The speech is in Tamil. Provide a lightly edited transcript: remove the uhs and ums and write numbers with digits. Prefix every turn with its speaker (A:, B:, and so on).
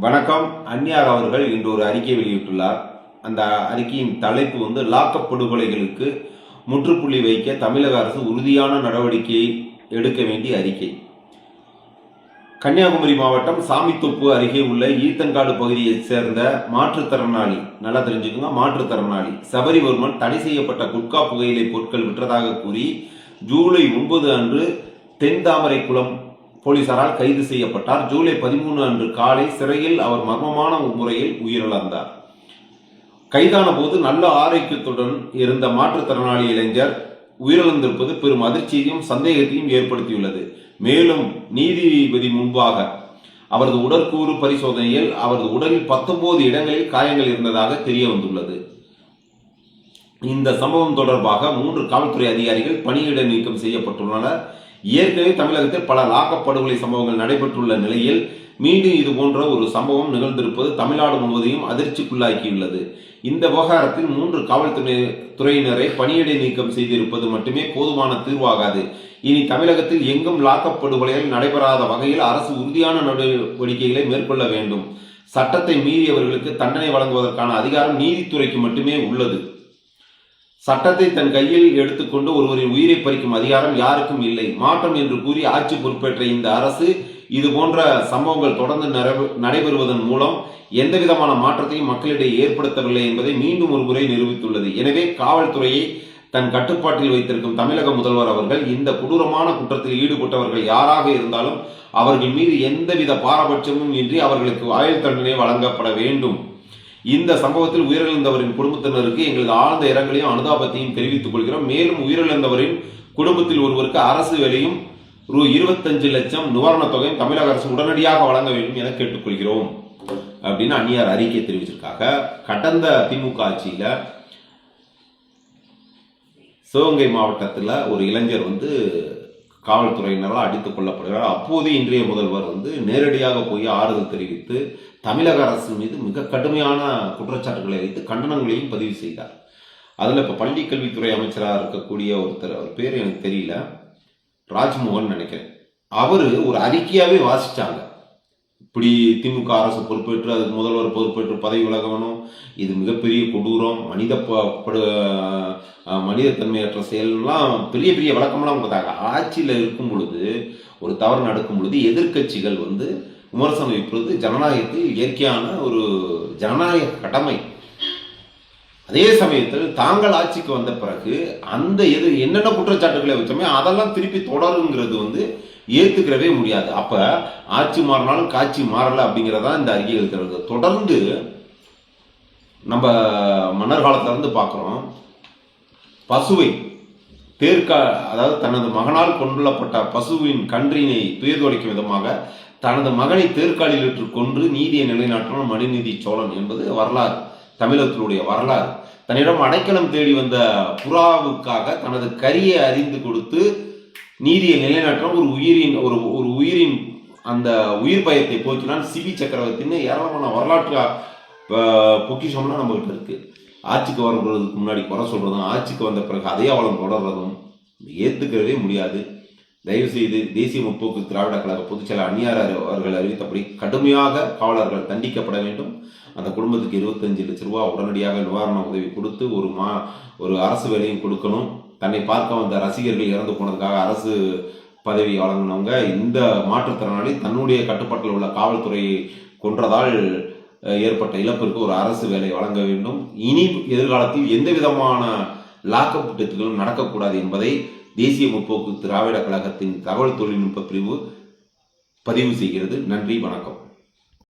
A: வணக்கம். அந்நியார் அவர்கள் இன்று ஒரு அறிக்கை வெளியிட்டுள்ளார். அந்த அறிக்கையின் தலைப்பு லாக்கப் படுகொலைகளுக்கு முற்றுப்புள்ளி வைக்க தமிழக அரசு உறுதியான நடவடிக்கையை எடுக்க வேண்டிய அறிக்கை. கன்னியாகுமரி மாவட்டம் சாமித்தோப்பு அருகே உள்ள ஈத்தன்காடு பகுதியைச் சேர்ந்த மாற்றுத்திறனாளி, நல்லா தெரிஞ்சுக்கோங்க, மாற்றுத்திறனாளி சபரிவர்மன் தடை செய்யப்பட்ட குட்கா புகையிலை பொருட்கள் விற்றதாக கூறி ஜூலை 9 அன்று தென்தாமரைக்குளம் போலீசாரால் கைது செய்யப்பட்டார். ஜூலை 13 அன்று காலை சிறையில் அவர் மர்மமான முறையில் உயிரிழந்தார். கைதான போது நல்ல ஆரோக்கியத்துடன் இருந்த மாற்றுத்திறனாளி இளைஞர் உயிரிழந்திருப்பது பெரும் அதிர்ச்சியையும் சந்தேகத்தையும் ஏற்படுத்தியுள்ளது. மேலும் நீதிபதி முன்பாக அவரது உடற்கூறு பரிசோதனையில் அவரது உடலில் 19 இடங்களில் காயங்கள் இருந்ததாக தெரிய வந்துள்ளது. இந்த சம்பவம் தொடர்பாக 3 காவல்துறை அதிகாரிகள் பணியிட நீக்கம் செய்யப்பட்டுள்ளனர். ஏற்கனவே தமிழகத்தில் பல லாக்கப் படுகொலை சம்பவங்கள் நடைபெற்றுள்ள நிலையில் மீண்டும் இது போன்ற ஒரு சம்பவம் நிகழ்ந்திருப்பது தமிழ்நாடு முழுவதையும் அதிர்ச்சிக்குள்ளாக்கியுள்ளது. இந்த விவகாரத்தில் 3 காவல்துறையினரை பணியிடை நீக்கம் செய்திருப்பது மட்டுமே போதுமான தீர்வாகாது. இனி தமிழகத்தில் எங்கும் லாக்கப் படுகொலைகள் நடைபெறாத வகையில் அரசு உறுதியான நடவடிக்கைகளை மேற்கொள்ள வேண்டும். சட்டத்தை மீறியவர்களுக்கு தண்டனை வழங்குவதற்கான அதிகாரம் நீதித்துறைக்கு மட்டுமே உள்ளது. சட்டத்தை தன் கையில் எடுத்துக்கொண்டு ஒருவரின் உயிரை பறிக்கும் அதிகாரம் யாருக்கும் இல்லை. மாற்றம் என்று கூறி ஆட்சி பொறுப்பேற்ற இந்த அரசு இது போன்ற சம்பவங்கள் தொடர்ந்து நடைபெறுவதன் மூலம் எந்தவிதமான மாற்றத்தையும் மக்களிடையே ஏற்படுத்தவில்லை என்பதை மீண்டும் ஒரு முறை நிரூபித்துள்ளது. எனவே காவல்துறையை தன் கட்டுப்பாட்டில் வைத்திருக்கும் தமிழக முதல்வர் அவர்கள் இந்த கொடூரமான குற்றத்தில் ஈடுபட்டவர்கள் யாராக இருந்தாலும் அவர்கள் மீது எந்தவித பாரபட்சமும் இன்றி அவர்களுக்கு ஆயுள் தண்டனை வழங்கப்பட வேண்டும். இந்த சம்பவத்தில் உயிரிழந்தவரின் குடும்பத்தினருக்கு எங்களது ஆழ்ந்த இரங்கலையும் அனுதாபத்தையும் தெரிவித்துக் கொள்கிறோம். மேலும் உயிரிழந்தவரின் குடும்பத்தில் ஒருவருக்கு அரசு வேலையும் ரூ. 25 லட்சம் நிவாரணத் தொகையும் தமிழக அரசு உடனடியாக வழங்க வேண்டும் என கேட்டுக்கொள்கிறோம் அப்படின்னு அந்நியார் அறிக்கை தெரிவிச்சிருக்காங்க. கடந்த திமுக ஆட்சியில சிவகங்கை மாவட்டத்தில் ஒரு இளைஞர் காவல்துறையினரால் அடித்துக் கொல்லப்படுகிறார். அப்போது இன்றைய முதல்வர் நேரடியாக போய் ஆறுதல் தெரிவித்து தமிழக அரசு மீது மிக கடுமையான குற்றச்சாட்டுகளை வைத்து கண்டனங்களையும் பதிவு செய்தார். அதில் இப்போ பள்ளி கல்வித்துறை அமைச்சராக இருக்கக்கூடிய ஒருத்தர், அவர் பேர் எனக்கு தெரியல, ராஜ்மோகன் நினைக்கிறேன், அவர் ஒரு அறிக்கையாகவே வாசித்தாங்க. இப்படி திமுக அரசு பொறுப்பேற்று அதுக்கு முதல்வர் பொறுப்பேற்று பதவி விலகணும், இது மிகப்பெரிய கொடூரம், மனிதத்தன்மையற்ற செயல்லாம் பெரிய பெரிய விளக்கமெல்லாம் கொடுத்தாங்க. ஆட்சியில் இருக்கும் பொழுது ஒரு தவறு நடக்கும் பொழுது எதிர்கட்சிகள் விமர்சனம் வைப்பது ஜனநாயகத்தில் இயற்கையான ஒரு ஜனநாயக கடமை. அதே சமயத்தில் தாங்கள் ஆட்சிக்கு வந்த பிறகு அந்த என்னென்ன குற்றச்சாட்டுகளை வச்சோமே அதெல்லாம் திருப்பி தொடருங்கிறது ஏற்றுக்கிறவே முடியாது. அப்ப ஆட்சி மாறினாலும் காட்சி மாறல அப்படிங்கிறதா இந்த அறிக்கைகள் தருவது. தொடர்ந்து நம்ம மன்னர் காலத்துல இருந்து பார்க்கிறோம், பசுவை அதாவது தனது மகனால் கொண்டுள்ளப்பட்ட பசுவின் கன்றினை துயர்தொழிக்கும் விதமாக தனது மகனை தேர்காலில் ஏற்று கொன்று நீதியை நிலைநாட்டினான் மனுநீதி சோழன் என்பது வரலாறு, தமிழகத்தினுடைய வரலாறு. தன்னிடம் அடைக்கலம் தேடி வந்த புறாவுக்காக தனது கரியை அறிந்து கொடுத்து நீதியை நிலைநாட்டின ஒரு உயிரின் அந்த உயிர் பயத்தை போக்கினான் சிவி சக்கரவர்த்தின்னு ஏராளமான வரலாற்று பொக்கிஷம்லாம் நம்மகிட்ட இருக்கு. ஆட்சிக்கு வருவதற்கு முன்னாடி குறை சொல்றதும் ஆட்சிக்கு வந்த பிறகு அதே அவலம் தொடர்றதும் ஏற்றுக்கிறதே முடியாது. தயவுசெய்து தேசிய முற்போக்கு திராவிட கழக பொதுச்செயலாளர் அந்நியார் அவர்கள் அறிவித்தபடி கடுமையாக காவலர்கள் தண்டிக்கப்பட வேண்டும். அந்த குடும்பத்துக்கு 25 லட்சம் ரூபாய் உடனடியாக நிவாரண உதவி கொடுத்து ஒரு அரசு வேலையும் கொடுக்கணும். தன்னை பார்க்க வந்த ரசிகர்கள் இறந்து போனதுக்காக அரசு பதவி வழங்கினவங்க இந்த மாற்றுத்திறனாளி தன்னுடைய கட்டுப்பாட்டில் உள்ள காவல்துறையை கொன்றதால் ஏற்பட்ட இழப்பிற்கு ஒரு அரசு வேலை வழங்க வேண்டும். இனி எதிர்காலத்தில் எந்த விதமான லாக்கப் டெத்துகளும் நடக்கக்கூடாது என்பதை தேசிய முற்போக்கு திராவிட கழகத்தின் தகவல் தொழில்நுட்ப பிரிவு பதிவு செய்கிறது. நன்றி, வணக்கம்.